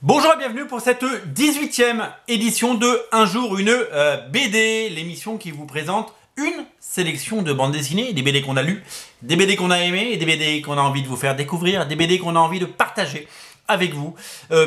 Bonjour et bienvenue pour cette 18e édition de Un jour une BD, l'émission qui vous présente une sélection de bandes dessinées, des BD qu'on a lues, des BD qu'on a aimées et des BD qu'on a envie de vous faire découvrir, des BD qu'on a envie de partager avec vous,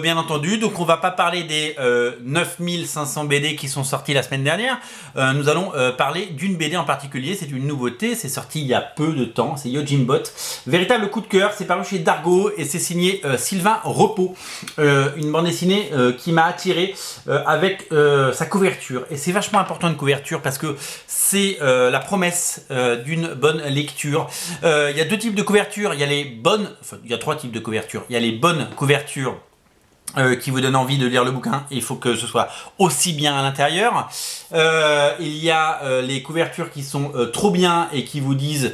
bien entendu. Donc on va pas parler des 9500 BD qui sont sortis la semaine dernière. Nous allons parler d'une BD en particulier. C'est une nouveauté, c'est sorti il y a peu de temps, c'est Yojimbot. Véritable coup de cœur, c'est paru chez Dargo et c'est signé Sylvain Repos. Une bande dessinée qui m'a attiré avec sa couverture. Et c'est vachement important une couverture parce que c'est la promesse d'une bonne lecture. Il y a deux types de couvertures. Il y a les bonnes, enfin il y a trois types de couvertures. Il y a les bonnes couvertures qui vous donne envie de lire le bouquin. Il faut que ce soit aussi bien à l'intérieur. Il y a les couvertures qui sont trop bien et qui vous disent,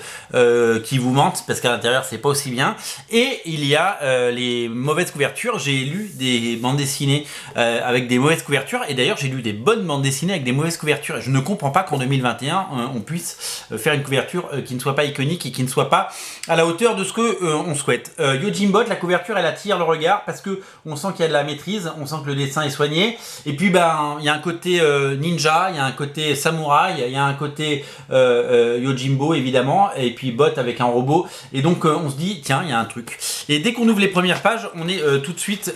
qui vous mentent parce qu'à l'intérieur c'est pas aussi bien. Et il y a les mauvaises couvertures. J'ai lu des bandes dessinées avec des mauvaises couvertures et d'ailleurs j'ai lu des bonnes bandes dessinées avec des mauvaises couvertures. Et je ne comprends pas qu'en 2021 on puisse faire une couverture qui ne soit pas iconique et qui ne soit pas à la hauteur de ce que on souhaite. Yojimbot, la couverture elle attire le regard parce que on sent qu'il y a de la maîtrise, on sent que le dessin est soigné et puis ben il y a un côté ninja, il y a un côté samouraï, il y a un côté Yojimbo évidemment et puis bot avec un robot et donc on se dit tiens il y a un truc et dès qu'on ouvre les premières pages on est tout de suite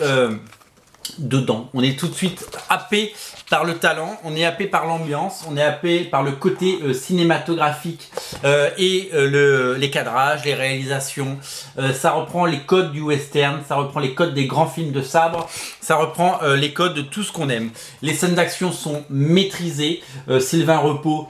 dedans, on est tout de suite happé par le talent, on est happé par l'ambiance, on est happé par le côté cinématographique et les cadrages, les réalisations. Ça reprend les codes du western, ça reprend les codes des grands films de sabre, ça reprend les codes de tout ce qu'on aime. Les scènes d'action sont maîtrisées. Sylvain Repos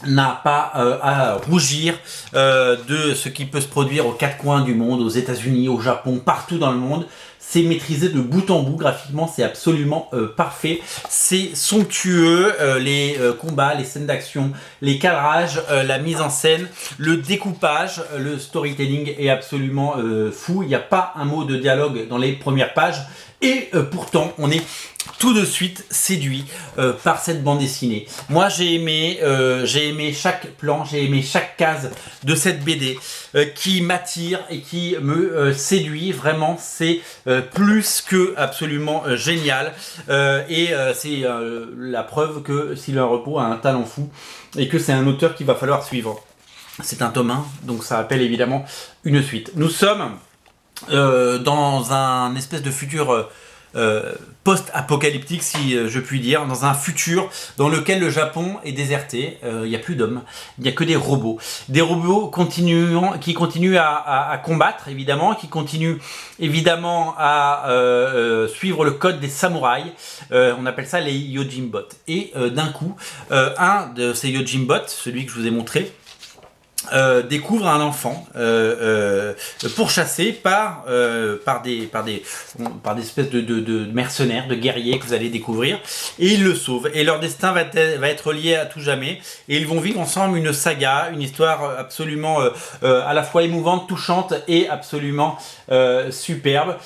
n'a pas à rougir de ce qui peut se produire aux quatre coins du monde, aux États-Unis, au Japon, partout dans le monde. C'est maîtrisé de bout en bout, graphiquement c'est absolument parfait, c'est somptueux, les combats, les scènes d'action, les cadrages, la mise en scène, le découpage, le storytelling est absolument fou, il n'y a pas un mot de dialogue dans les premières pages et pourtant on est tout de suite séduit par cette bande dessinée. Moi j'ai aimé chaque plan, j'ai aimé chaque case de cette BD qui m'attire et qui me séduit. Vraiment c'est plus que absolument génial et c'est la preuve que Sylvain Repos a un talent fou et que c'est un auteur qu'il va falloir suivre. C'est un tome 1, donc ça appelle évidemment une suite. Nous sommes dans un espèce de futur post-apocalyptique si je puis dire, dans un futur dans lequel le Japon est déserté, il n'y a plus d'hommes, il n'y a que des robots qui continuent à combattre évidemment, qui continuent évidemment à suivre le code des samouraïs, on appelle ça les Yojimbot et d'un coup un de ces Yojimbot, celui que je vous ai montré, découvre un enfant pourchassé par des espèces de mercenaires, de guerriers que vous allez découvrir et ils le sauvent et leur destin va être lié à tout jamais et ils vont vivre ensemble une saga, une histoire absolument à la fois émouvante, touchante et absolument superbe.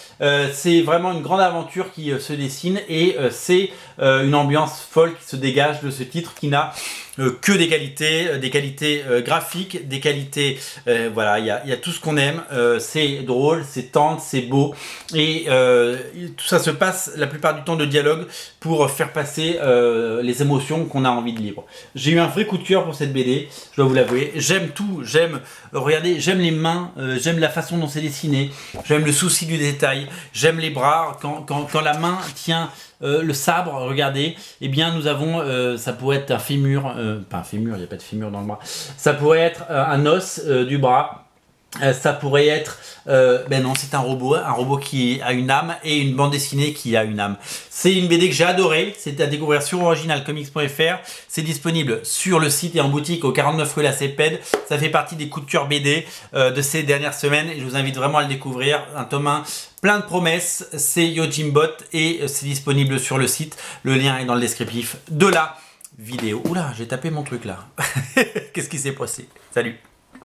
C'est vraiment une grande aventure qui se dessine et c'est une ambiance folle qui se dégage de ce titre qui n'a que des qualités graphiques, des qualités, voilà, il y a tout ce qu'on aime, c'est drôle, c'est tendre, c'est beau, et tout ça se passe la plupart du temps de dialogue pour faire passer les émotions qu'on a envie de lire. J'ai eu un vrai coup de cœur pour cette BD, je dois vous l'avouer, j'aime tout, regardez, j'aime les mains, j'aime la façon dont c'est dessiné, j'aime le souci du détail, j'aime les bras, quand la main tient le sabre, regardez, eh bien nous avons, ça pourrait être un fémur, pas un fémur, il n'y a pas de fémur dans le bras, ça pourrait être un os du bras, ça pourrait être, ben non c'est un robot qui a une âme et une bande dessinée qui a une âme. C'est une BD que j'ai adorée, c'est à découvrir sur originalcomics.fr, c'est disponible sur le site et en boutique au 49 rue La Cépède, ça fait partie des coups de cœur BD de ces dernières semaines et je vous invite vraiment à le découvrir, un tome 1 plein de promesses, c'est Yojimbot et c'est disponible sur le site, le lien est dans le descriptif de la vidéo. Oula, j'ai tapé mon truc là, qu'est-ce qui s'est passé? Salut.